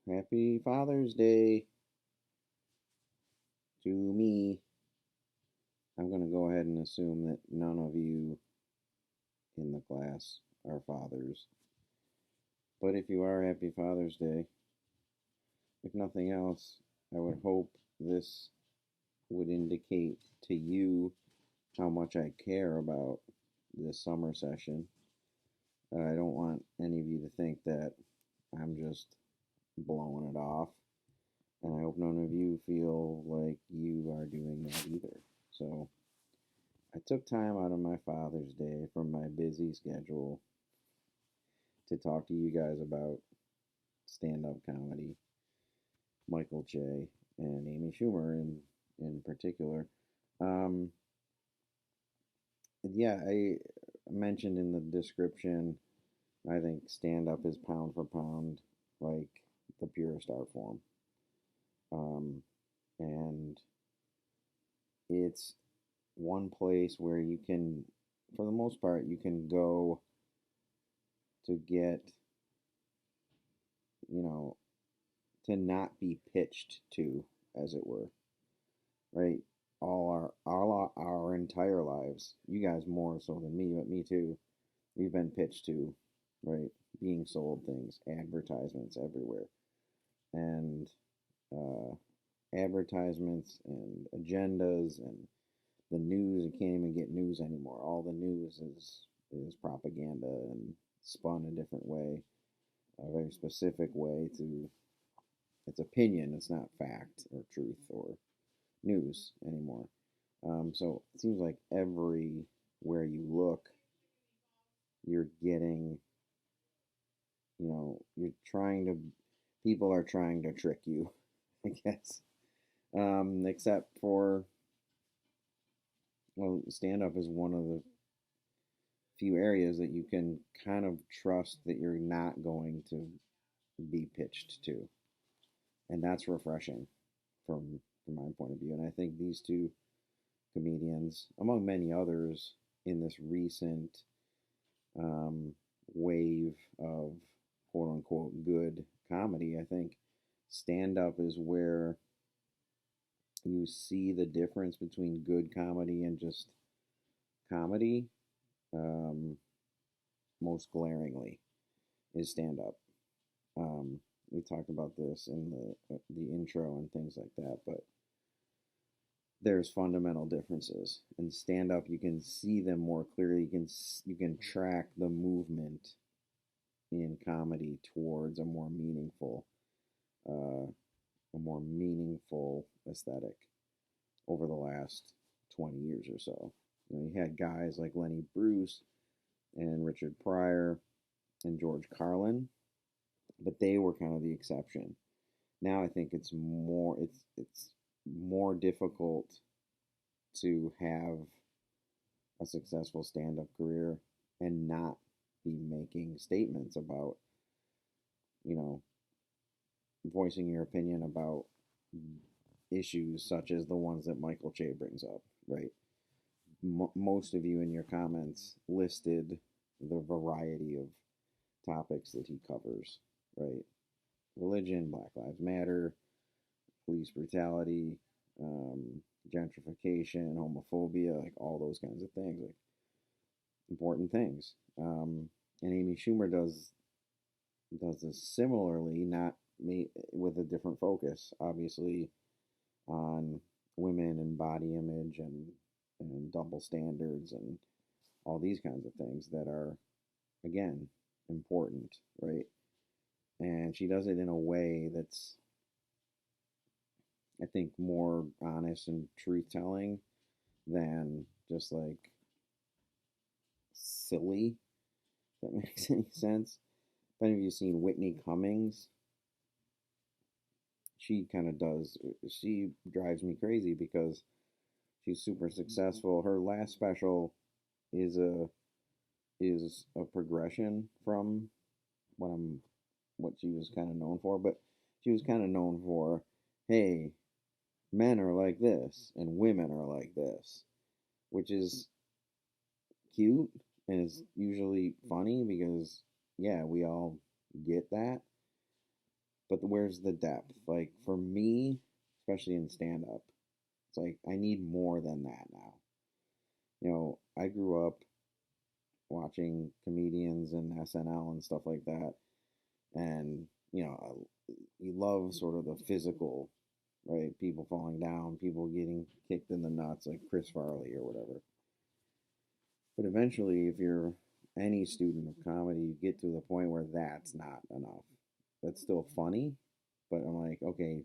Happy Father's Day to me. I'm going to go ahead and assume that none of you in the class are fathers. But if you are, Happy Father's Day. If nothing else, I would hope this would indicate to you how much I care about this summer session. I don't want any of you to think that I'm just blowing it off. And I hope none of you feel like you are doing that either. So I took time out of my Father's Day from my busy schedule to talk to you guys about stand up comedy, Michael Che and Amy Schumer in particular. Um, yeah, I mentioned in the description, I think stand up is pound for pound like the purest art form. Um, and it's one place where you can, for the most part, you can go to get, you know, to not be pitched to, as it were, right? All our entire lives, you guys more so than me, but me too. We've been pitched to, right? Being sold things, advertisements everywhere, and uh, advertisements and agendas and the news. You can't even get news anymore. All the news is propaganda and spun a different way, a very specific way to its opinion. It's not fact or truth or news anymore. So it seems like everywhere you look, you're getting, you're trying to, people are trying to trick you, I guess. Except for, well, stand up is one of the few areas that you can kind of trust that you're not going to be pitched to. And that's refreshing from my point of view. And I think these two comedians, among many others, in this recent um, wave of quote unquote good comedy. I think stand up is where you see the difference between good comedy and just comedy um, most glaringly is stand up. We talked about this in the intro and things like that, but there's fundamental differences. In stand up, you can see them more clearly. You can track the movement in comedy towards uh, a more meaningful aesthetic over the last 20 years or so. You had guys like Lenny Bruce and Richard Pryor and George Carlin, but they were kind of the exception. Now I think it's more difficult to have a successful stand-up career and not be making statements about, you know, voicing your opinion about issues such as the ones that Michael Che brings up, right? Most of you in your comments listed the variety of topics that he covers, right? Religion, Black Lives Matter, police brutality, um, gentrification, homophobia, like all those kinds of things, like important things. And Amy Schumer does this similarly, not me with a different focus, obviously, on women and body image and double standards and all these kinds of things that are again important, right? And she does it in a way that's, I think, more honest and truth telling than just like silly. If that makes any sense. If any of you seen Whitney Cummings, she kind of does. She drives me crazy because she's super successful. Her last special is a progression from what I'm what she was kind of known for, but she was kind of known for, hey, men are like this and women are like this, which is cute and is usually funny because yeah, we all get that. but where's the depth? Like for me, especially in stand up, it's like I need more than that now. I grew up watching comedians and SNL and stuff like that, and you love sort of the physical, right? People falling down, people getting kicked in the nuts, like Chris Farley or whatever. But eventually, if you're any student of comedy, you get to the point where that's not enough. That's still funny, but I'm like, okay,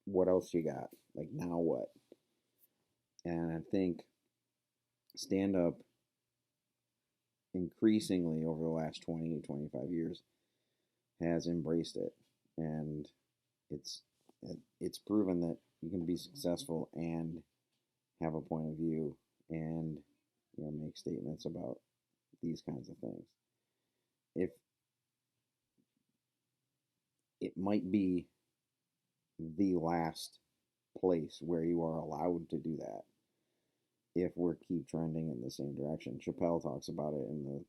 what else you got? Like, now what? And I think stand up increasingly over the last 20 to 25 years has embraced it. And it's it's proven that you can be successful and have a point of view and make statements about these kinds of things. If it might be the last place where you are allowed to do that if we keep trending in the same direction. Chappelle talks about it in the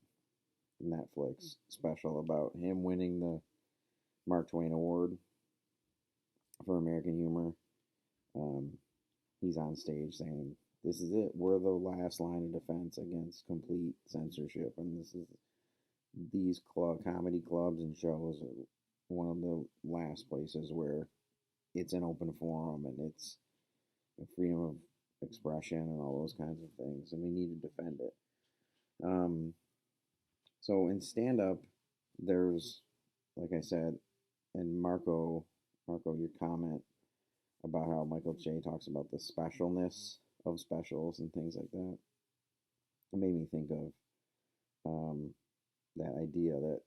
Netflix special about him winning the Mark Twain Award for American humor. Um, he's on stage saying, "This is it. We're the last line of defense against complete censorship, and these comedy clubs and shows are one of the last places where it's an open forum and it's a freedom of expression and all those kinds of things, and we need to defend it." Um, so in stand up, there's, like I said, and Marco, your comment about how Michael Che talks about the specialness of specials and things like that, it made me think of that idea that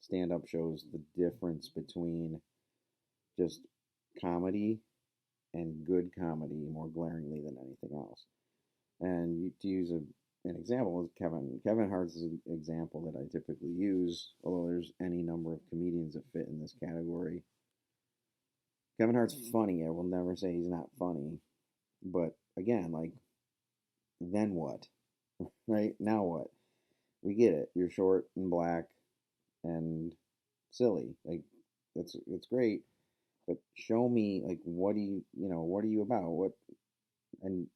stand up shows the difference between just comedy and good comedy more glaringly than anything else. And to use an example is Kevin Hart's an example that I typically use, although there's any number of comedians that fit in this category. Kevin Hart's funny. I will never say he's not funny. But again, like, then what? Right? Now what? We get it. You're short and black and silly. Like, it's great. But show me, like, what are you about? And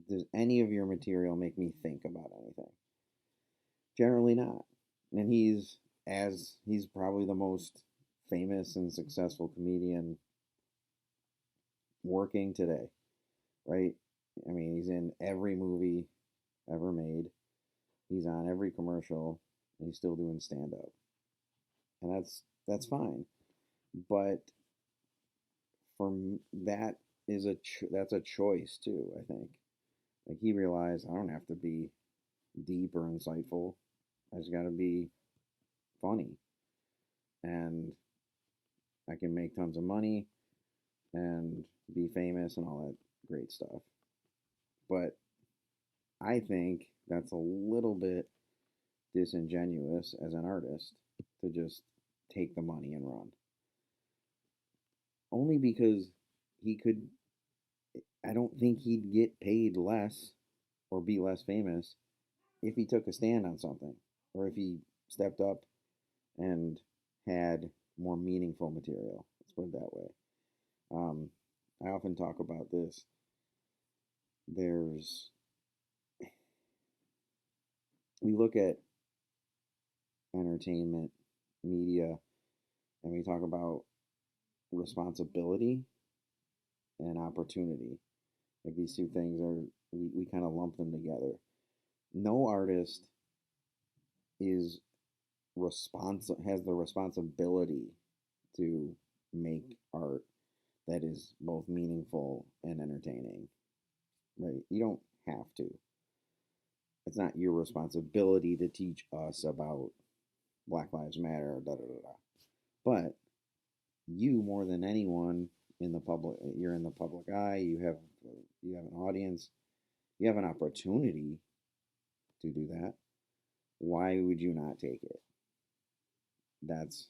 does any of your material make me think about anything? Generally not. And he's probably the most famous and successful comedian working today, right? I mean, he's in every movie ever made. He's on every commercial, and he's still doing stand up, and that's fine. But for that that's a choice too. I think, like, he realized I don't have to be deep or insightful. I just got to be funny, and I can make tons of money and be famous and all that great stuff. But I think that's a little bit disingenuous as an artist to just take the money and run. Only because he could, I don't think he'd get paid less or be less famous if he took a stand on something or if he stepped up and had more meaningful material. Let's put it that way. Um, I often talk about this. There's, we look at entertainment, media, and we talk about responsibility and opportunity. Like, these two things are, we kind of lump them together. No artist is has the responsibility to make art that is both meaningful and entertaining. Right? You don't have to. It's not your responsibility to teach us about Black Lives Matter, da da da da. But you, more than anyone in the public, you're in the public eye. You have an audience. You have an opportunity to do that. Why would you not take it? That's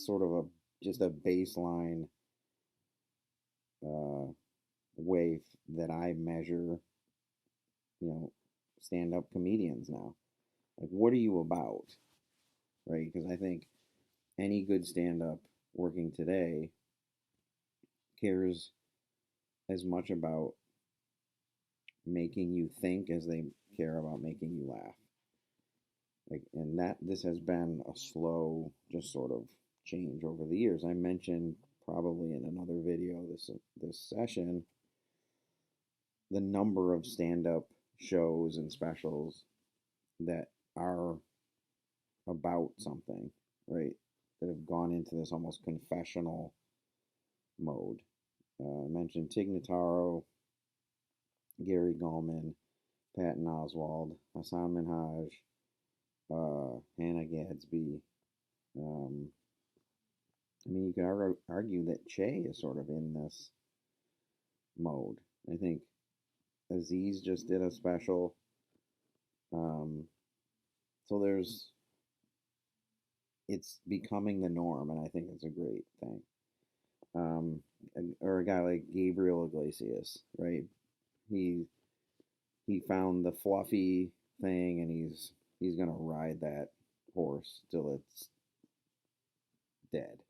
sort of just a baseline uh, way that I measure, stand up comedians now. Like, what are you about? right? Because I think any good stand up working today cares as much about making you think as they care about making you laugh. Like, and that this has been a slow, just sort of change over the years. I mentioned probably in another video this session the number of stand-up shows and specials that are about something, right? That have gone into this almost confessional mode. I mentioned Tig Notaro, Gary Gulman, Patton Oswalt, Hassan Minhaj, Hannah Gadsby. I mean, you could argue that Che is sort of in this mode. I think Aziz just did a special. So it's becoming the norm, and I think it's a great thing. Or a guy like Gabriel Iglesias, right? He found the fluffy thing, and he's gonna ride that horse till it's dead,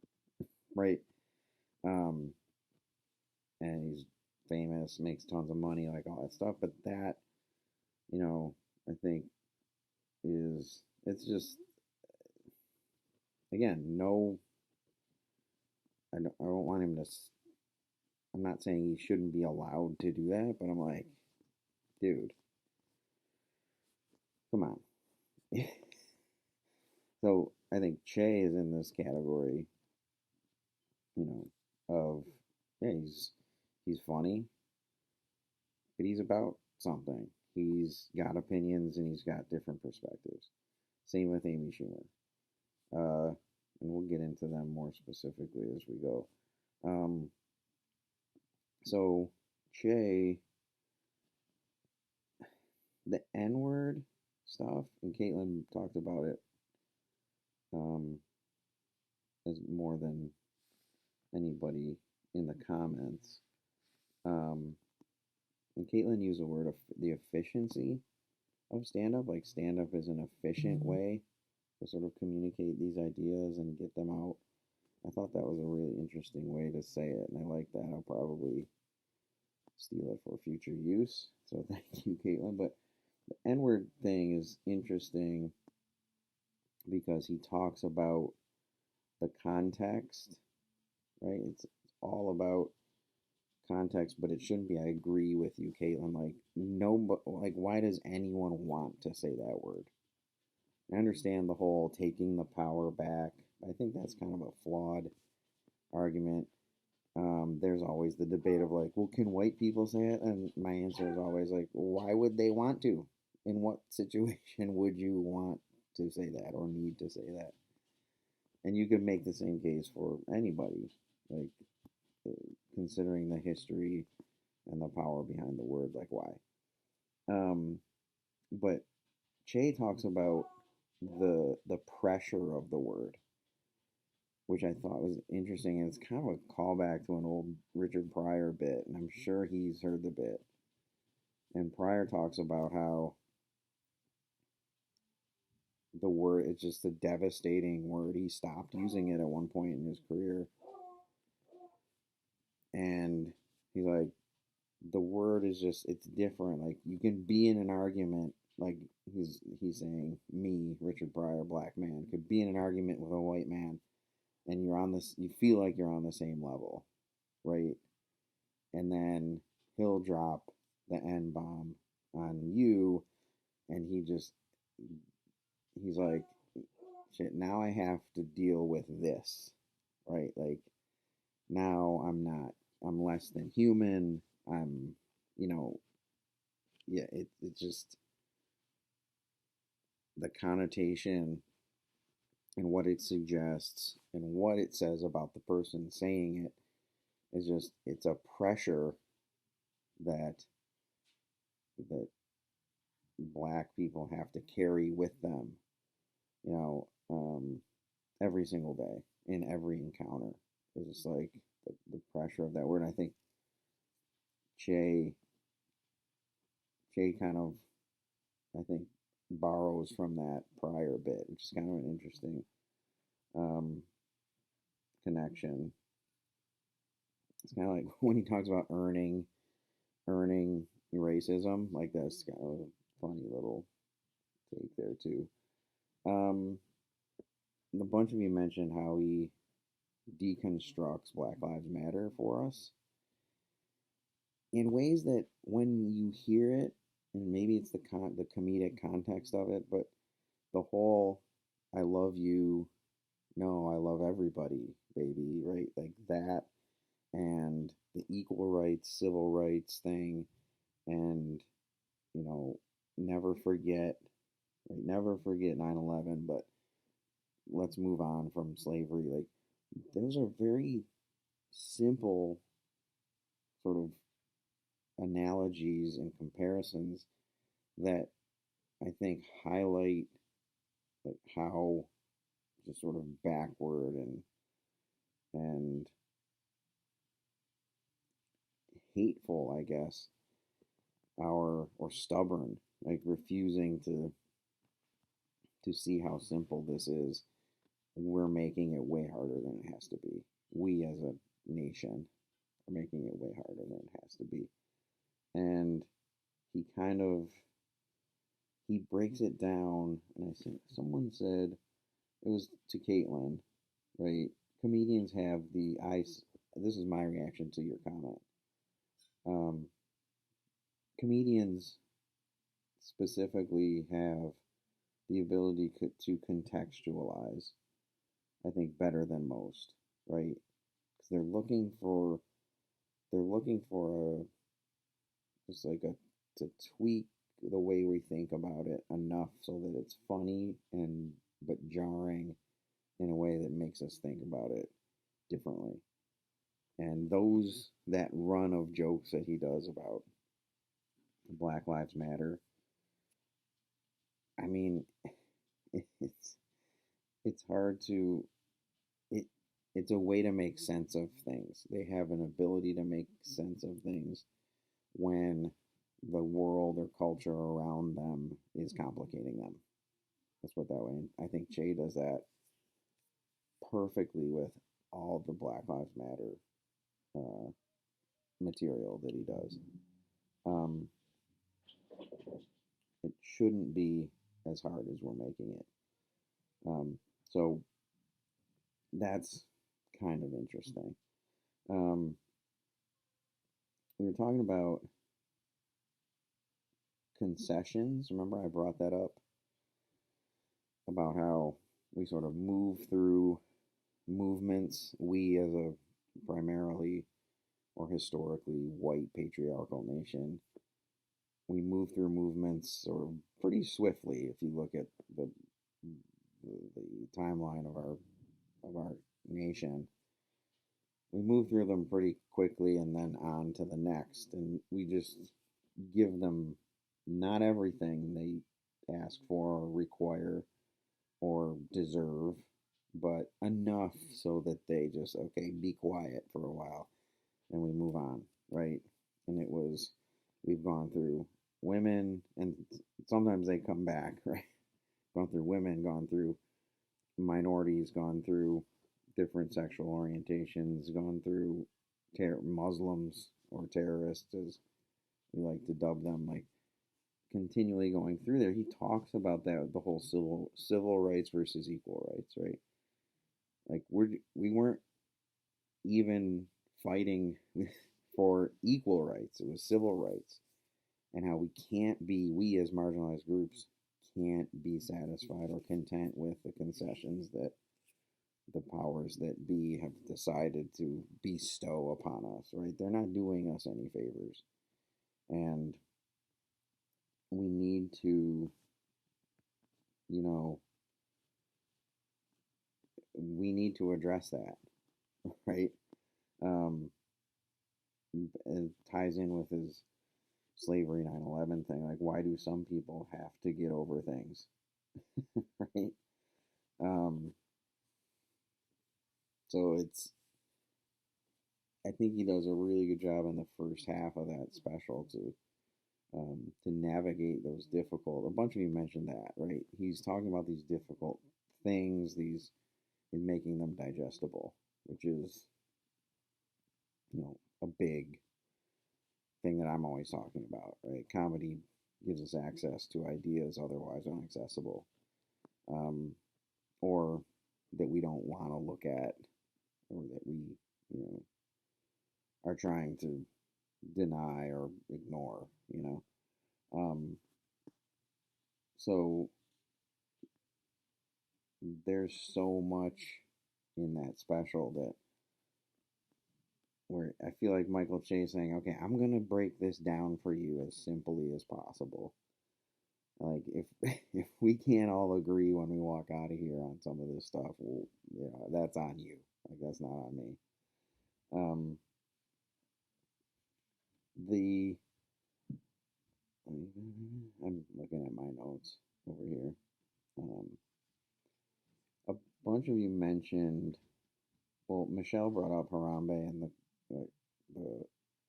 right? Um, and he's famous, makes tons of money, like all that stuff. But that, I think it's just again, no, I don't want him to. I'm not saying he shouldn't be allowed to do that, but I'm like, dude, come on. So I think Che is in this category, of yeah, he's funny, but he's about something. He's got opinions and he's got different perspectives. Same with Amy Schumer. And we'll get into them more specifically as we go. So Che, the N word stuff, and Caitlin talked about it as more than anybody in the comments. And Caitlin used the word of the efficiency of stand up. Like, stand up is an efficient way to sort of communicate these ideas and get them out. I thought that was a really interesting way to say it, and I like that. I'll probably steal it for future use. So thank you, Caitlin. But the N word thing is interesting because he talks about the context, right? It's all about context, but it shouldn't be. I agree with you, Caitlin. Like, no, but like, why does anyone want to say that word? I understand the whole taking the power back. I think that's kind of a flawed argument. There's always the debate of like, well, can white people say it? And my answer is always like, why would they want to? In what situation would you want to say that or need to say that? And you could make the same case for anybody, like considering the history and the power behind the word, like why. But Che talks about the pressure of the word, which I thought was interesting. And it's kind of a callback to an old Richard Pryor bit, and I'm sure he's heard the bit. And Pryor talks about how the word is just a devastating word. He stopped using it at one point in his career. And he's like, the word is just, it's different. Like, you can be in an argument, like he's saying, me, Richard Pryor, black man, could be in an argument with a white man, and you feel like you're on the same level, right? And then he'll drop the N bomb on you, and he's like, shit, now I have to deal with this, right? Like, now I'm less than human. I'm, yeah, it's just the connotation and what it suggests and what it says about the person saying it is just, it's a pressure that black people have to carry with them, every single day in every encounter. It's just like the pressure of that word. And I think Che kind of, I think, borrows from that Pryor bit, which is kind of an interesting um, connection. It's kind of like when he talks about earning racism, like that's kind of a funny little take there too. Um, a bunch of you mentioned how he deconstructs Black Lives Matter for us in ways that when you hear it, and maybe it's the comedic context of it, but the whole "I love you," no, I love everybody, baby, right? Like that, and the equal rights, civil rights thing, and you know, never forget, right? Never forget 9/11, but let's move on from slavery. Like those are very simple sort of analogies and comparisons that I think highlight like how just sort of backward and hateful, I guess, our or stubborn, like refusing to see how simple this is. We're making it way harder than it has to be. We as a nation are making it way harder than it has to be. And he kind of he breaks it down, and I think someone said it was to Caitlin, right? Comedians have the ice. This is my reaction to your comment. Um, Comedians specifically have the ability to contextualize, I think, better than most, right? Because they're looking for just like a to tweak the way we think about it enough so that it's funny and but jarring in a way that makes us think about it differently. And that run of jokes that he does about Black Lives Matter, I mean, it's it's hard to it it's a way to make sense of things. They have an ability to make sense of things when the world or culture around them is complicating them. Let's put it that way. And I think Che does that perfectly with all the Black Lives Matter uh, material that he does. Um, it shouldn't be as hard as we're making it. So that's kind of interesting. Um, we were talking about concessions. Remember, I brought that up about how we sort of move through movements. We, as a primarily or historically white patriarchal nation, we move through movements sort of pretty swiftly. If you look at the timeline of our nation, we move through them pretty quickly and then on to the next, and we just give them not everything they ask for or require or deserve, but enough so that they just, okay, be quiet for a while and we move on, right? And we've gone through women, and sometimes they come back, right? Gone through women, gone through minorities, gone through different sexual orientations, gone through Muslims or terrorists, as we like to dub them, like continually going through there. He talks about that, the whole civil rights versus equal rights, right? Like we weren't even fighting for equal rights. It was civil rights, and how we as marginalized groups can't be satisfied or content with the concessions that the powers that be have decided to bestow upon us, right? They're not doing us any favors. And we need to, you know, we need to address that, right? Um, it ties in with his slavery 9/11 thing. Like, why do some people have to get over things, right? Um, so I think he does a really good job in the first half of that special to to navigate those difficult. A bunch of you mentioned that, right? He's talking about these difficult things, these and making them digestible, which is, a big thing that I'm always talking about, right? Comedy gives us access to ideas otherwise inaccessible, um, or that we don't want to look at, or that we, you know, are trying to deny or ignore. Um, so there's so much in that special that where I feel like Michael Che saying, "Okay, I'm gonna break this down for you as simply as possible." Like if if we can't all agree when we walk out of here on some of this stuff, well, that's on you. Like that's not on me. Um, the I'm looking at my notes over here. Um, a bunch of you mentioned. Well, Michelle brought up Harambe and the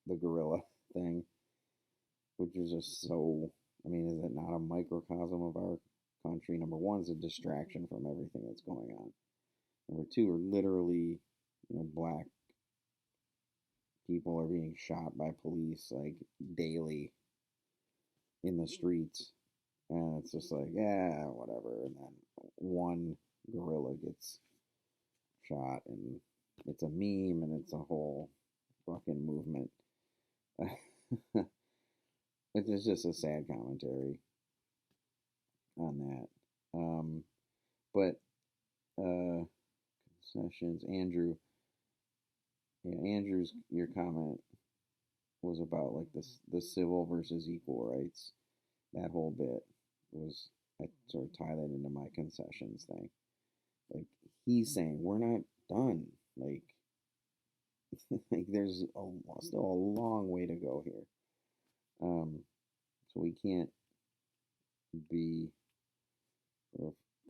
the gorilla thing, which is just so. I mean, is it not a microcosm of our country? Number one, it's a distraction from everything that's going on. Number two, are literally, black people are being shot by police like daily in the streets, and it's just like, yeah, whatever. And then one gorilla gets shot, and it's a meme, and it's a whole fucking movement. It's just a sad commentary on that. But concessions, Andrew. Yeah, Andrew's your comment was about like the civil versus equal rights. That whole bit was I sort of tie that into my concessions thing. Like he's saying we're not done. Like like there's still a long way to go here. So we can't be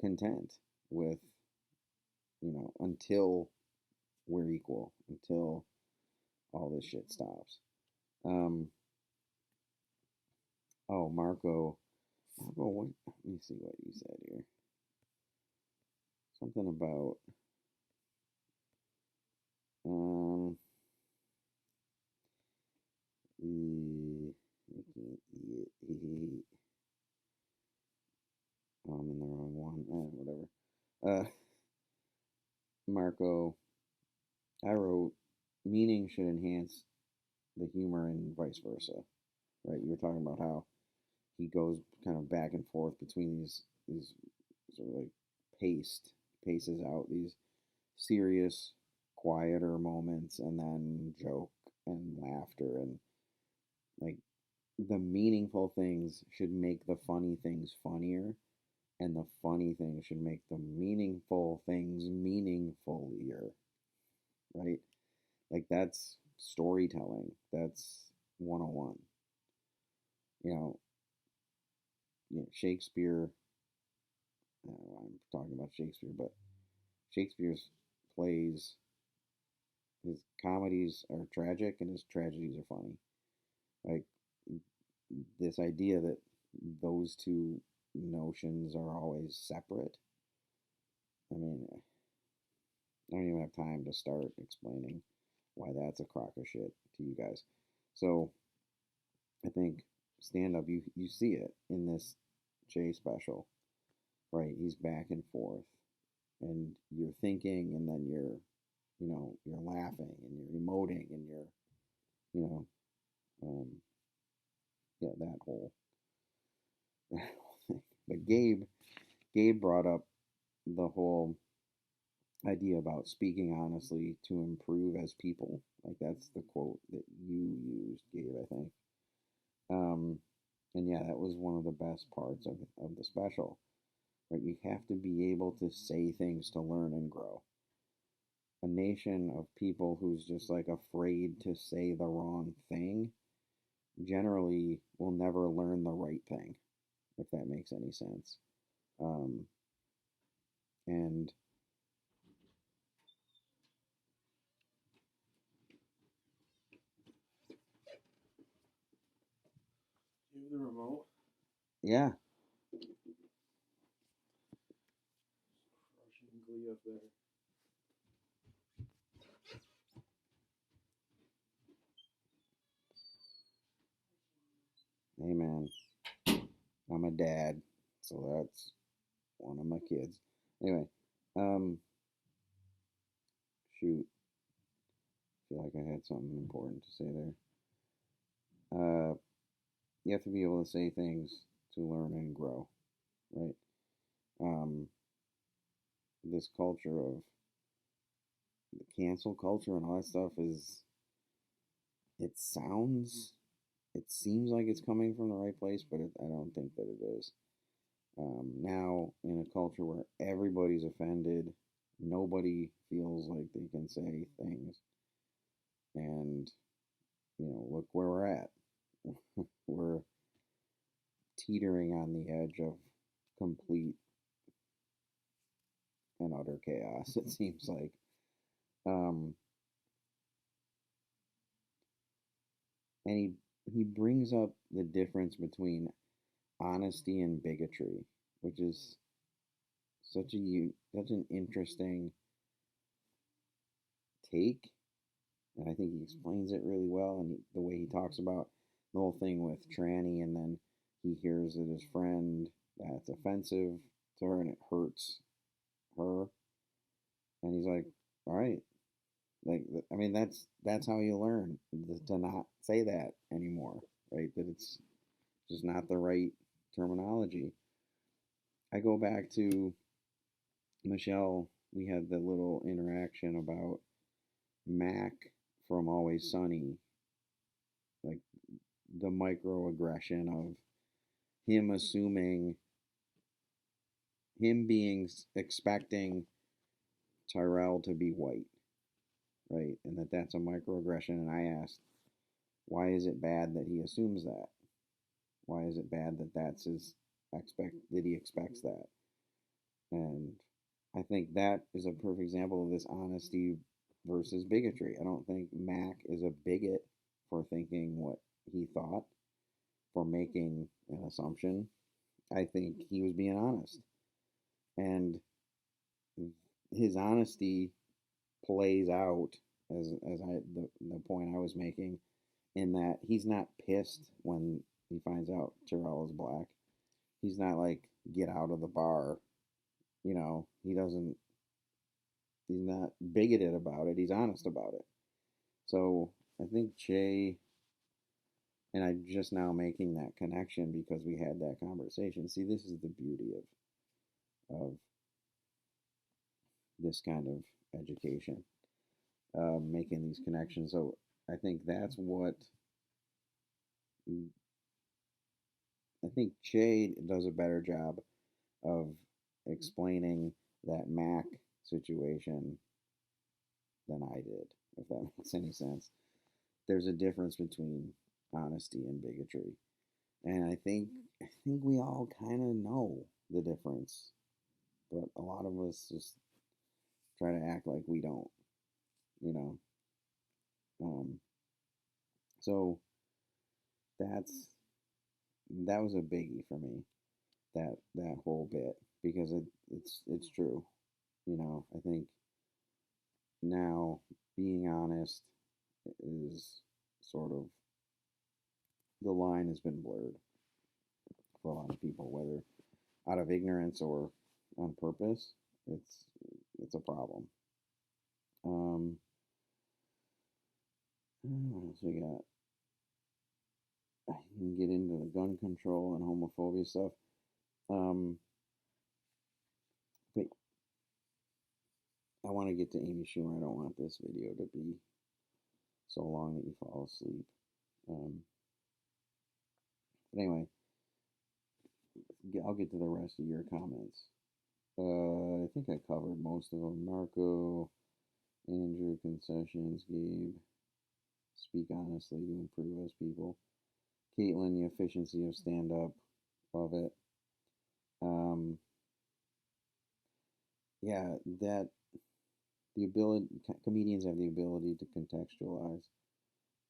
content with until we're equal, until all this shit stops. Um, oh, Marco, what? Let me see what you said here. Something about um, I'm in the wrong one. Whatever. Marco, I wrote, meaning should enhance the humor and vice versa. Right? You were talking about how he goes kind of back and forth between these sort of like paces out these serious, quieter moments, and then joke and laughter, and like the meaningful things should make the funny things funnier, and the funny things should make the meaningful things meaningfulier, right? Like that's storytelling. That's 101. You know, Shakespeare. I'm talking about Shakespeare, but Shakespeare's plays, his comedies are tragic and his tragedies are funny. Like this idea that those two notions are always separate. I mean, I don't even have time to start explaining why that's a crock of shit to you guys. So I think stand up, you see it in this Jay special, right? He's back and forth, and you're thinking, and then you're laughing, and you're emoting, and you know, um, yeah, that whole that whole thing. But Gabe brought up the whole idea about speaking honestly to improve as people. Like that's the quote that you used, Gabe, I think. Um, and yeah, that was one of the best parts of the special. Right, you have to be able to say things to learn and grow. A nation of people who's just like afraid to say the wrong thing generally will never learn the right thing, if that makes any sense. Um, and The remote. Yeah. Crushing glee up there. Hey, man. I'm a dad, so that's one of my kids. Anyway, um, shoot. Feel like I had something important to say there. You have to be able to say things to learn and grow, right? Um, this culture of the cancel culture and all that stuff is, it sounds, it seems like it's coming from the right place, but I don't think that it is. Now, in a culture where everybody's offended, nobody feels like they can say things, and look where we're at. We're teetering on the edge of complete and utter chaos. It seems like. Um, and he brings up the difference between honesty and bigotry, which is such an interesting take, and I think he explains it really well. And the way he talks about the whole thing with Tranny, and then he hears that his friend that's offensive to her and it hurts her, and he's like, "All right, like I mean that's how you learn to not say that anymore, right? That it's just not the right terminology." I go back to Michelle. We had the little interaction about Mac from Always Sunny, like the microaggression of him assuming, him being expecting Tyrell to be white, right? And that's a microaggression. And I asked, why is it bad that he assumes that? Why is it bad that that's his that he expects that? And I think that is a perfect example of this honesty versus bigotry. I don't think Mac is a bigot for thinking what he thought, for making an assumption. I think he was being honest. And his honesty plays out as the point I was making, in that he's not pissed when he finds out Terrell is black. He's not like, get out of the bar. He doesn't, he's not bigoted about it. He's honest about it. So I think Jay, and I'm just now making that connection because we had that conversation. See, this is the beauty of this kind of education, making these connections. So I think that's what I think Jay does a better job of explaining that Mac situation than I did, if that makes any sense. There's a difference between honesty and bigotry. And I think we all kind of know the difference, but a lot of us just try to act like we don't, you know. Um, so that's that was a biggie for me, that whole bit, because it's true. I think now being honest is sort of, the line has been blurred for a lot of people, whether out of ignorance or on purpose. It's a problem. Um, what else we got? I can get into the gun control and homophobia stuff. Um, but I want to get to Amy Schumer. I don't want this video to be so long that you fall asleep. Um, but anyway, I'll get to the rest of your comments. I think I covered most of them. Marco, Andrew, concessions, Gabe, speak honestly to improve as people. Caitlin, the efficiency of stand up, love it. Um, yeah, that the ability, comedians have the ability to contextualize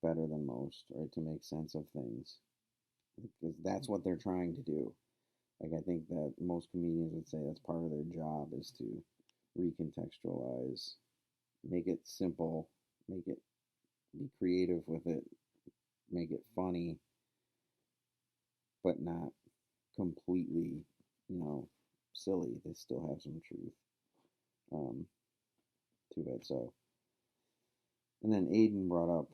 better than most, right? To make sense of things. because that's what they're trying to do. Like, I think that most comedians would say that's part of their job is to recontextualize, make it simple, make it be creative with it, make it funny, but not completely, you know, silly. They still have some truth um, to it. So, and then Aiden brought up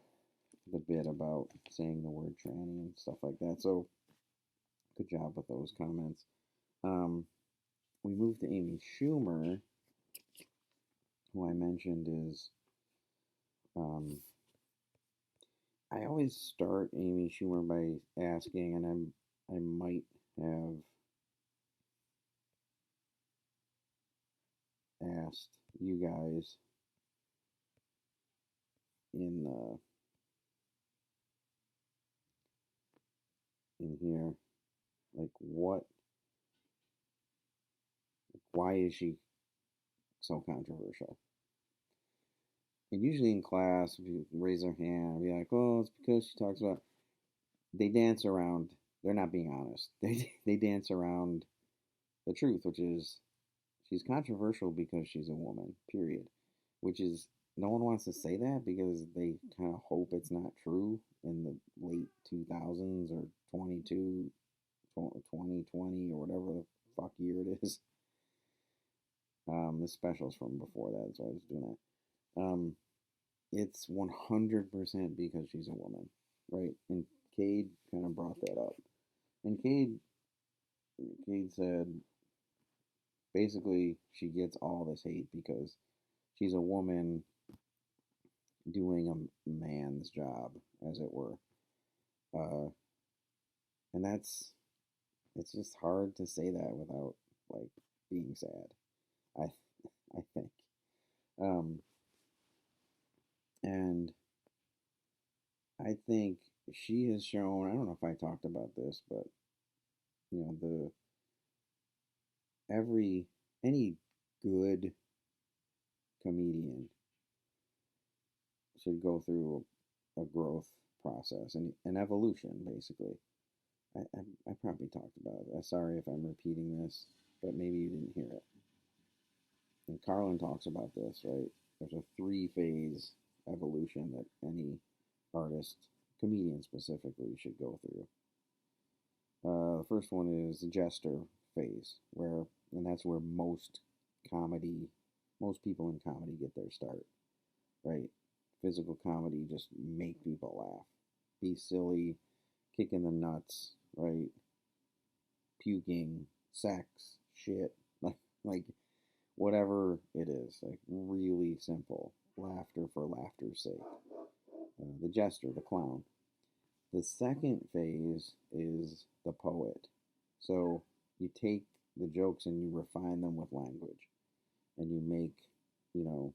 the bit about saying the word tranny and stuff like that. So, good job with those comments. Um, we move to Amy Schumer, who I mentioned is. I always start Amy Schumer by asking, and I might have asked you guys in in here, like why is she so controversial? And usually in class, if you raise their hand, be like, "Oh, it's because she talks about." They dance around. They're not being honest. They dance around the truth, which is she's controversial because she's a woman. Period. Which is no one wants to say that because they kind of hope it's not true in the late 2000s or 2020 or whatever the fuck year it is. The special's from before that, so I was doing that. It's 100% because she's a woman, right? And Cade kind of brought that up. And Cade said basically she gets all this hate because she's a woman doing a man's job, as it were. Uh, and it's just hard to say that without like being sad. I I think. Um, and I think she has shown. I don't know if I talked about this, but you know the every any good comedian should go through a growth process and an evolution, basically. I probably talked about it. Sorry if I'm repeating this, but maybe you didn't hear it. And Carlin talks about this, right? There's a three-phase evolution that any artist, comedian specifically, should go through. The first one is the jester phase, and that's where most people in comedy get their start, right? Physical comedy just make people laugh, be silly, kick in the nuts, right? Puking, sex, shit, like whatever it is, like really simple laughter for laughter's sake. The jester, the clown. The second phase is the poet. So you take the jokes and you refine them with language, and you make, you know,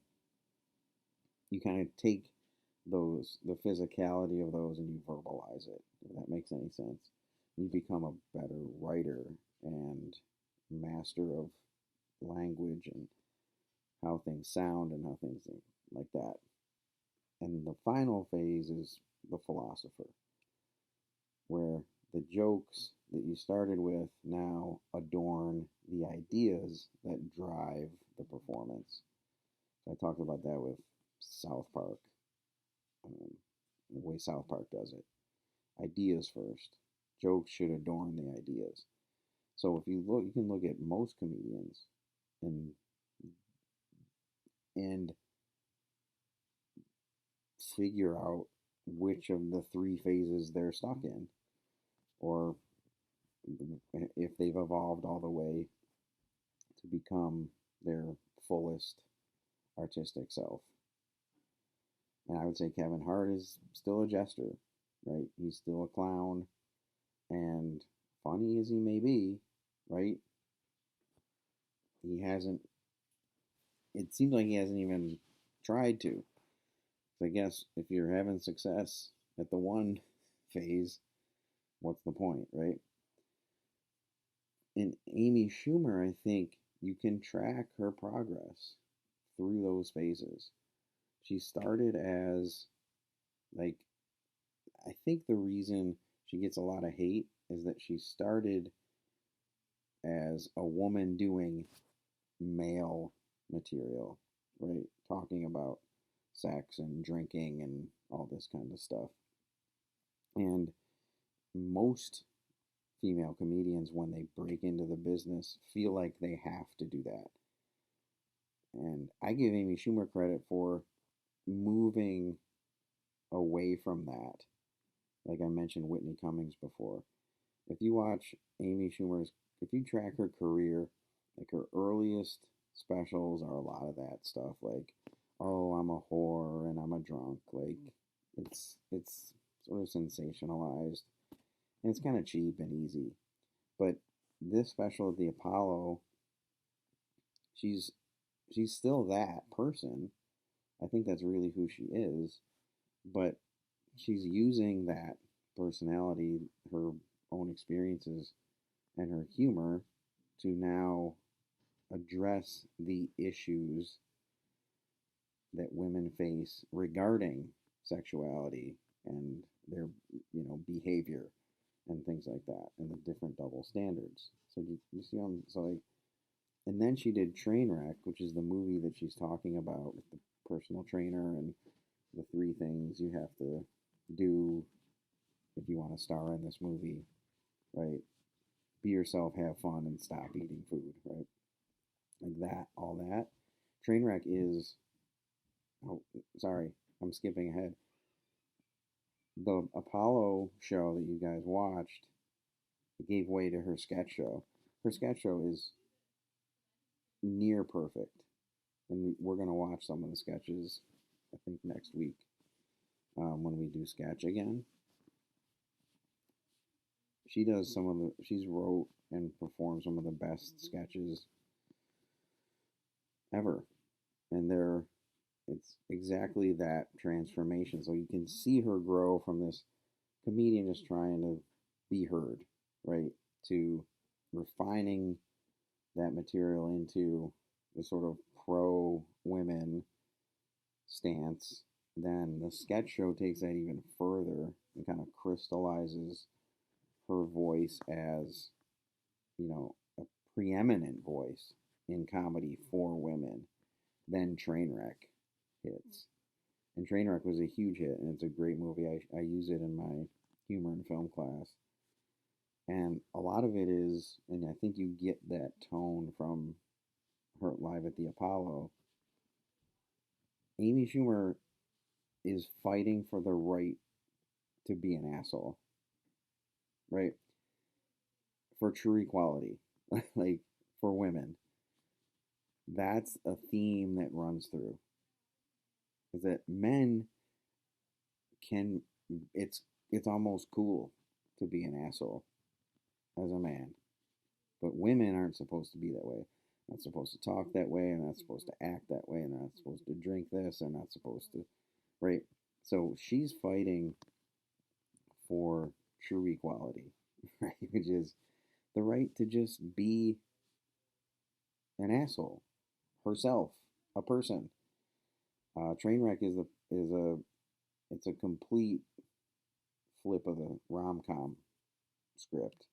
you kind of take the physicality of those and you verbalize it, if that makes any sense. You become a better writer and master of language and how things sound and how things like that. And the final phase is the philosopher, where the jokes that you started with now adorn the ideas that drive the performance. So I talked about that with South Park, the way South Park does it. Ideas first. Jokes should adorn the ideas. So if you look, you can look at most comedians and and figure out which of the three phases they're stuck in, or if they've evolved all the way to become their fullest artistic self. And I would say Kevin Hart is still a jester, right? He's still a clown, and funny as he may be, right? He hasn't. It seems like he hasn't even tried to. So I guess if you're having success at the one phase, what's the point, right? In Amy Schumer, I think you can track her progress through those phases. She started as like I think the reason she gets a lot of hate is that she started as a woman doing male material, right? Talking about sex and drinking and all this kind of stuff. And most female comedians, when they break into the business, feel like they have to do that. And I give Amy Schumer credit for moving away from that. Like I mentioned Whitney Cummings before. If you watch Amy Schumer's, if you track her career, like her earliest specials are a lot of that stuff, like, oh, I'm a whore and I'm a drunk. Like, it's sort of sensationalized, and it's kind of cheap and easy. But this special at the Apollo, she's she's still that person. I think that's really who she is, but she's using that personality, her own experiences, and her humor to now address the issues that women face regarding sexuality and their behavior and things like that, and the different double standards. So you see, so like, and then she did Trainwreck, which is the movie that she's talking about with the personal trainer and the three things you have to do if you want to star in this movie, right? Be yourself, have fun, and stop eating food, right? Like that, all that. Trainwreck is, oh, sorry, I'm skipping ahead. The Apollo show that you guys watched gave way to her sketch show. Her sketch show is near perfect. And we're going to watch some of the sketches, I think, next week when we do sketch again. She does some of the, she's wrote and performed some of the best sketches ever. And it's exactly that transformation. So you can see her grow from this comedian just trying to be heard, right, to refining that material into the sort of pro women stance. Then the sketch show takes that even further and kind of crystallizes her voice as, a preeminent voice in comedy for women. Then Trainwreck hits. And Trainwreck was a huge hit, and it's a great movie. I use it in my humor and film class. And a lot of it is, and I think you get that tone from her live at the Apollo. Amy Schumer is fighting for the right to be an asshole, right? For true equality, like for women. That's a theme that runs through. Is that men can, it's almost cool to be an asshole as a man, but women aren't supposed to be that way. Not supposed to talk that way, and not supposed to act that way, and not supposed to drink this, and not supposed to, right? So she's fighting for true equality, right? Which is the right to just be an asshole herself, a person. Trainwreck is a it's a complete flip of the rom com script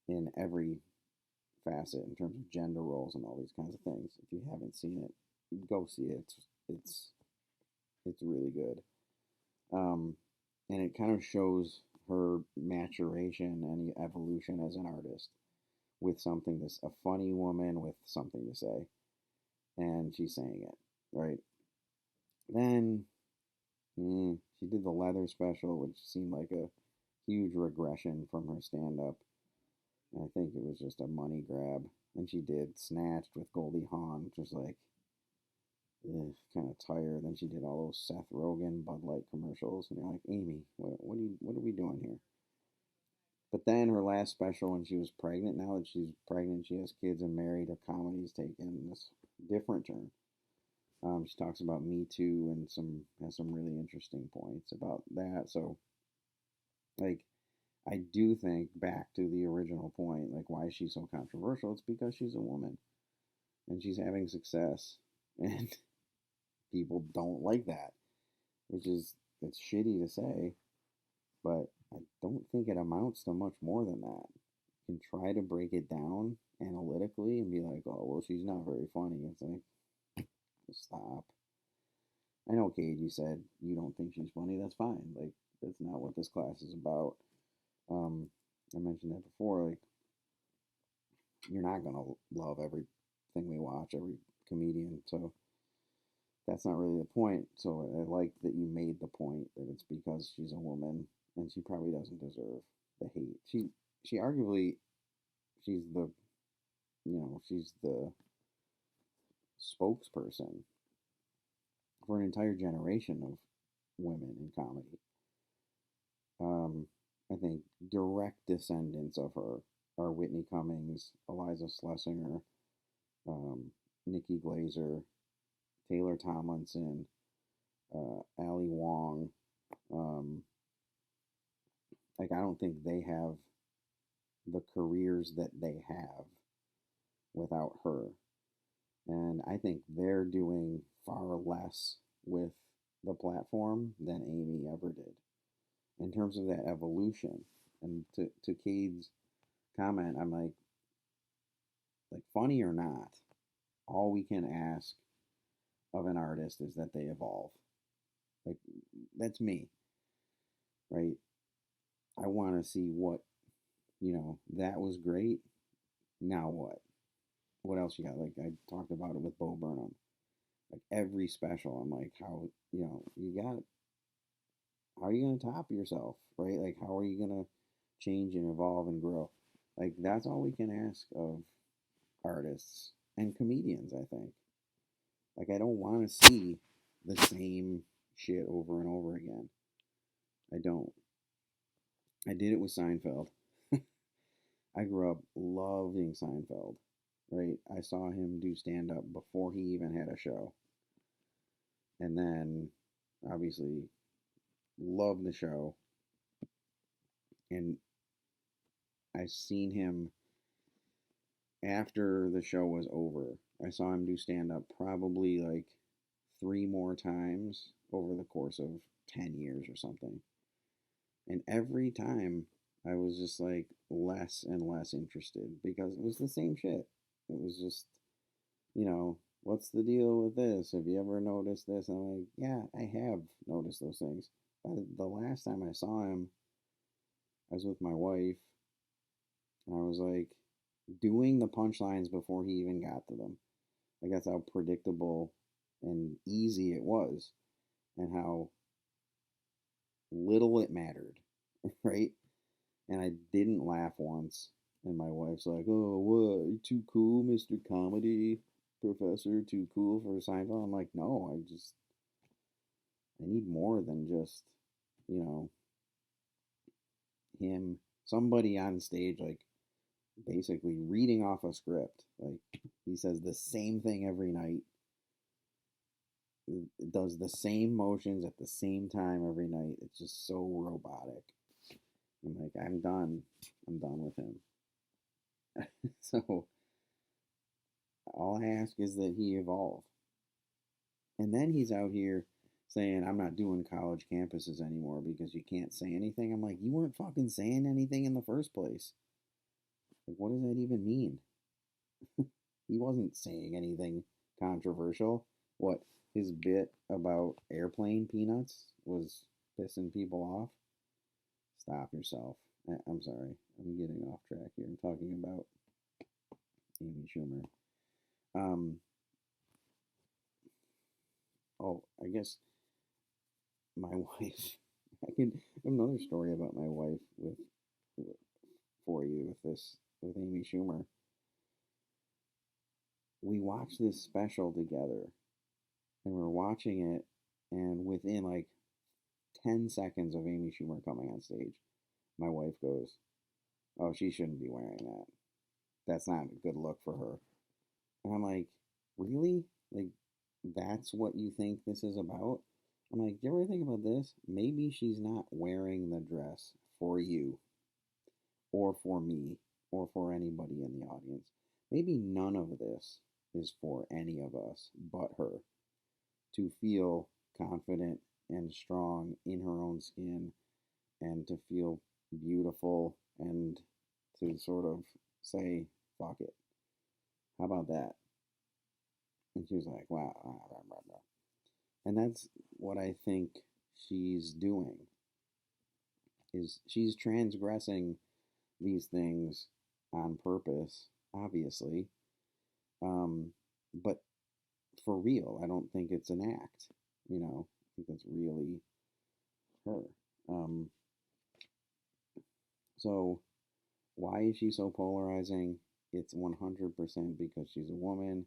in every facet in terms of gender roles and all these kinds of things. If you haven't seen it, go see it. It's it's really good. And it kind of shows her maturation and evolution as an artist with something this a funny woman with something to say, and she's saying it right. Then she did the leather special, which seemed like a huge regression from her stand up. And I think it was just a money grab. And she did Snatched with Goldie Hawn, which was like kind of tired. Then she did all those Seth Rogen Bud Light commercials, and you're like, Amy, what are we doing here? But then her last special, when she was pregnant, now that she's pregnant, she has kids and married, her comedy's taken this different turn. She talks about Me Too and has some really interesting points about that. So, like, I do think back to the original point, like why she's so controversial. It's because she's a woman and she's having success, and people don't like that, which is it's shitty to say, but I don't think it amounts to much more than that. You can try to break it down analytically and be like, oh, well, she's not very funny. It's like, just stop. I know, Cade, you said you don't think she's funny. That's fine. Like, that's not what this class is about. Um, I mentioned that before. Like, you're not gonna love everything we watch, every comedian. So that's not really the point. So I like that you made the point that it's because she's a woman and she probably doesn't deserve the hate. She arguably she's the she's the spokesperson for an entire generation of women in comedy. I think direct descendants of her are Whitney Cummings, Eliza Schlesinger, Nikki Glazer, Taylor Tomlinson, Ali Wong. Um, like, I don't think they have the careers that they have without her. And I think they're doing far less with the platform than Amy ever did in terms of that evolution. And to Cade's comment, I'm like funny or not, all we can ask of an artist is that they evolve. Like, that's me, right? I want to see what, that was great. Now what? What else you got? Like, I talked about it with Bo Burnham. Like, every special, I'm like, how, how are you going to top yourself, right? Like, how are you going to change and evolve and grow? Like, that's all we can ask of artists and comedians, I think. Like, I don't want to see the same shit over and over again. I don't. I did it with Seinfeld. I grew up loving Seinfeld, right? I saw him do stand up before he even had a show. And then, obviously, loved the show. And I seen him after the show was over. I saw him do stand up probably like 3 more times over the course of 10 years or something. And every time I was just like less and less interested because it was the same shit. It was just, what's the deal with this? Have you ever noticed this? And I'm like, yeah, I have noticed those things. But the last time I saw him, I was with my wife, and I was like doing the punchlines before he even got to them. Like, that's how predictable and easy it was, and how little it mattered, right? And I didn't laugh once. And my wife's like, "Oh, what? You too cool, Mr. Comedy Professor? Too cool for Seinfeld?" I'm like, "No, I need more than just, you know, him, somebody on stage, like, basically reading off a script. Like, he says the same thing every night, it does the same motions at the same time every night. It's just so robotic. I'm like, I'm done. I'm done with him." So all I ask is that he evolve. And then he's out here saying, I'm not doing college campuses anymore because you can't say anything. I'm like, you weren't fucking saying anything in the first place. Like, what does that even mean? He wasn't saying anything controversial. What, his bit about airplane peanuts was pissing people off? Stop yourself. I'm sorry. I'm getting off track here. I'm talking about Amy Schumer. Oh, I guess my wife. I can another story about my wife for you with Amy Schumer. We watched this special together, and we're watching it, and within like 10 seconds of Amy Schumer coming on stage, my wife goes, "Oh, she shouldn't be wearing that. That's not a good look for her." And I'm like, "Really? Like, that's what you think this is about?" I'm like, "Do you ever think about this? Maybe she's not wearing the dress for you, or for me, or for anybody in the audience. Maybe none of this is for any of us but her to feel confident and strong in her own skin and to feel beautiful and to sort of say, fuck it. How about that? And she was like, wow. Blah, blah, blah. And that's what I think she's doing is she's transgressing these things on purpose, obviously. But for real, I don't think it's an act. I think that's really her. Um, so why is she so polarizing? It's 100% because she's a woman.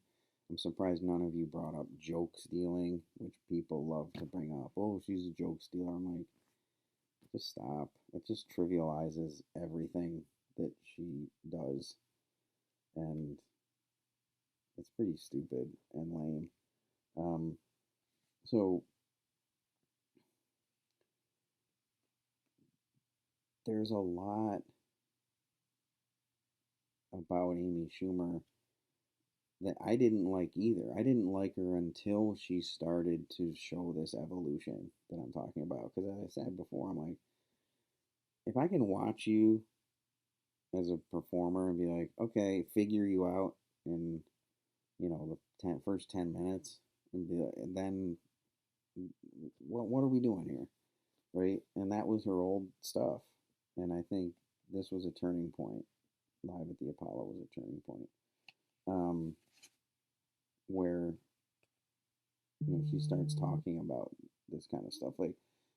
I'm surprised none of you brought up joke stealing, which people love to bring up. Oh, she's a joke stealer. I'm like, just stop. It just trivializes everything that she does. And it's pretty stupid and lame. Um, so there's a lot about Amy Schumer that I didn't like either. I didn't like her until she started to show this evolution that I'm talking about. Because as I said before, I'm like, if I can watch you as a performer and be like, okay, figure you out in the first 10 minutes, and be like, and then what are we doing here, right? And that was her old stuff, and I think this was a turning point. Live at the Apollo was a turning point, um, where she starts talking about this kind of stuff, like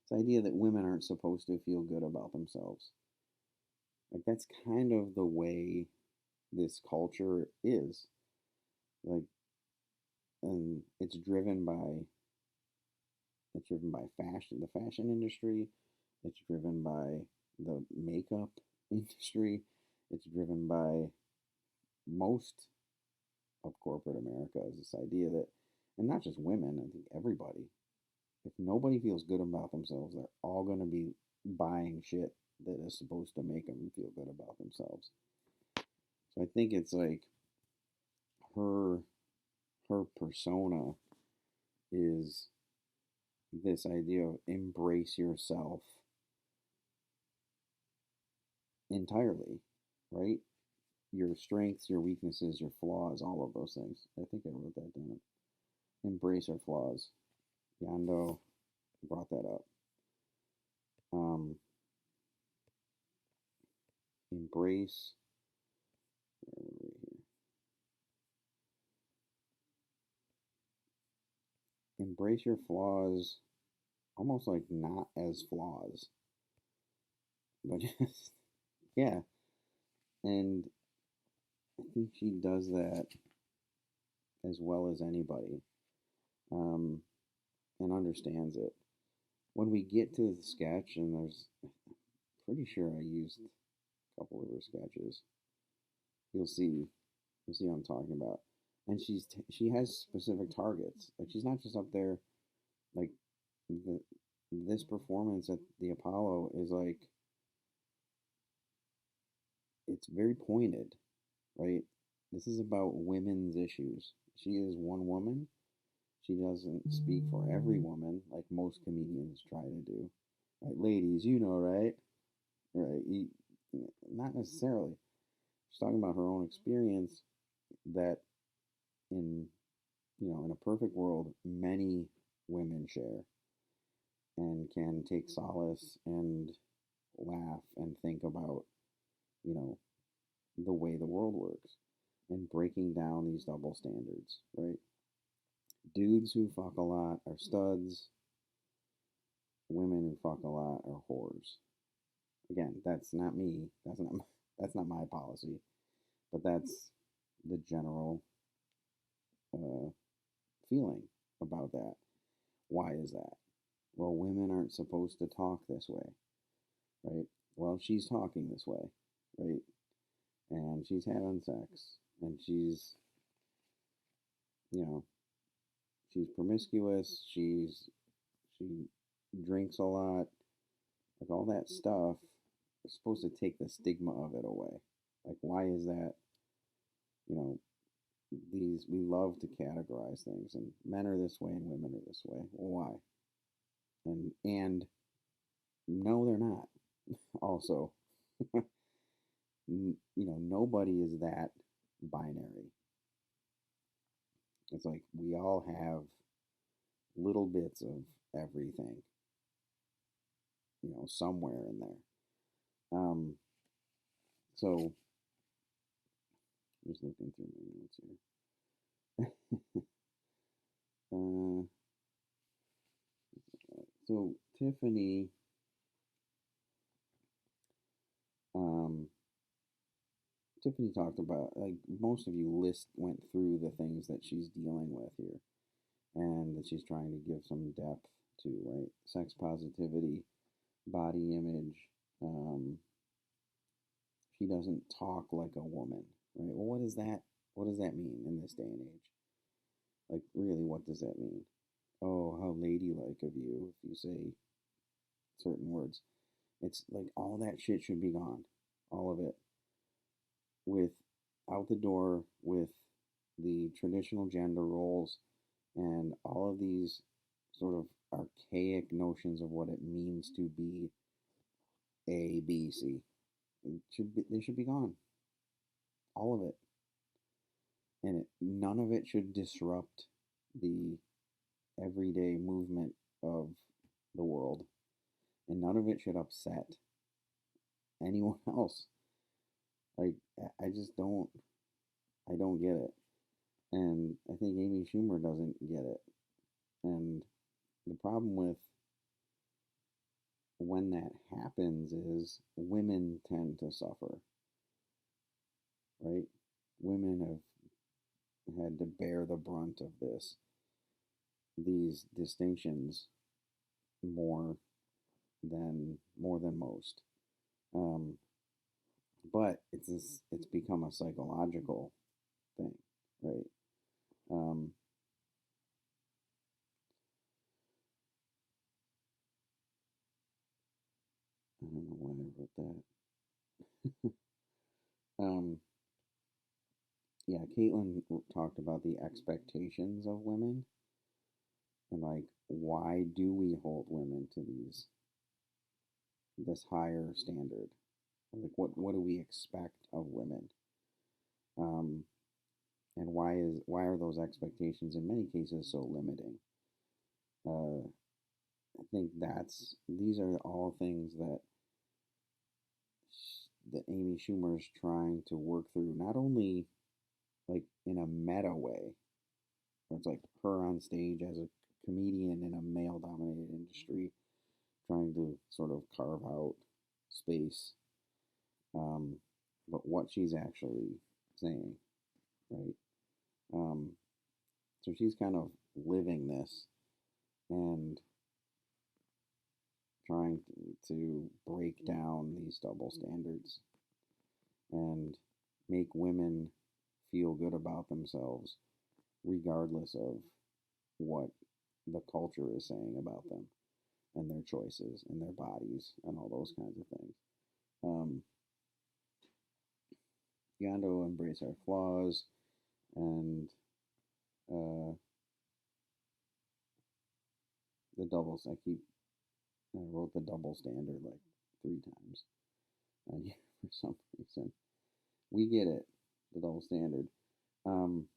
this idea that women aren't supposed to feel good about themselves. Like that's kind of the way this culture is, like, and it's driven by fashion, the fashion industry. It's driven by the makeup industry. It's driven by most of corporate America is this idea that, and not just women, I think everybody, if nobody feels good about themselves, they're all going to be buying shit that is supposed to make them feel good about themselves. So I think it's like her her persona is this idea of embrace yourself entirely, right? Your strengths, your weaknesses, your flaws, all of those things. I think I wrote that down. Embrace our flaws. Yando brought that up. Um, embrace. Where were we here? Embrace your flaws, almost like not as flaws, but just yeah. And I think she does that as well as anybody, um, and understands it. When we get to the sketch, and there's pretty sure I used a couple of her sketches. You'll see, you'll see what I'm talking about. And she has specific targets. Like she's not just up there like the this performance at the Apollo is like it's very pointed, right? This is about women's issues. She is one woman. She doesn't speak for every woman like most comedians try to do. Right, ladies, right? Right, not necessarily. She's talking about her own experience that in in a perfect world, many women share and can take solace and laugh and think about, you know, the way the world works and breaking down these double standards, right? Dudes who fuck a lot are studs. Women who fuck a lot are whores. Again, that's not me. That's not my policy, but that's the general uh, feeling about that. Why is that? Well, women aren't supposed to talk this way, right? Well, she's talking this way, right? And she's having sex, and you know, she's promiscuous. She drinks a lot, like all that stuff. Is supposed to take the stigma of it away. Like, why is that? You know, we love to categorize things, and men are this way and women are this way. Well, why? And no, they're not. Also, nobody is that binary. It's like we all have little bits of everything, somewhere in there. So just looking through my notes here. uh, so um, Tiffany talked about, like, most of you went through the things that she's dealing with here, and that she's trying to give some depth to, right? Sex positivity, body image. Um, she doesn't talk like a woman, right? Well, what is that? What does that mean in this day and age? Like, really, what does that mean? Oh, how ladylike of you if you say certain words. It's like all that shit should be gone. All of it. With out the door with the traditional gender roles and all of these sort of archaic notions of what it means to be A, B, C. They should be gone. All of it. And none of it should disrupt the everyday movement of the world. And none of it should upset anyone else. Like, I don't get it. And I think Amy Schumer doesn't get it. And the problem with when that happens is women tend to suffer, right? Women have had to bear the brunt of these distinctions more than most. Um, but it's become a psychological thing, right? Um, I don't know why I wrote that. Yeah, Caitlin talked about the expectations of women, and, like, why do we hold women to this higher standard? Like, what do we expect of women? Um, and why are those expectations in many cases so limiting? Uh, I think these are all things that Amy Schumer's trying to work through, not only like in a meta way, where it's like her on stage as a comedian in a male dominated industry, trying to sort of carve out space, um, but what she's actually saying, right? Um, so she's kind of living this and trying to break down these double standards and make women feel good about themselves regardless of what the culture is saying about them and their choices and their bodies and all those kinds of things. Um, you got to embrace our flaws and uh, the doubles. I wrote the double standard like 3 times for some reason. We get it, the double standard. Um,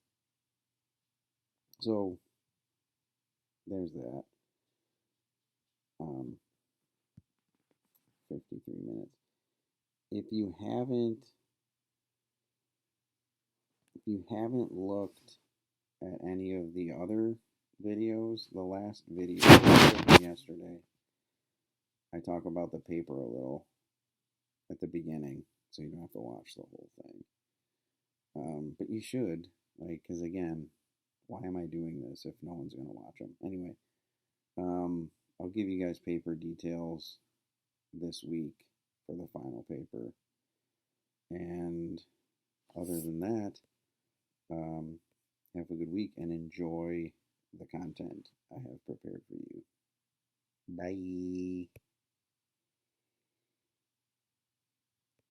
so there's that. Um, 53 minutes. If you haven't, looked at any of the other videos, the last video from yesterday, I talk about the paper a little at the beginning, so you don't have to watch the whole thing. But you should, like, because again, why am I doing this if no one's gonna watch them anyway? I'll give you guys paper details this week for the final paper, and other than that, have a good week and enjoy the content I have prepared for you. Bye.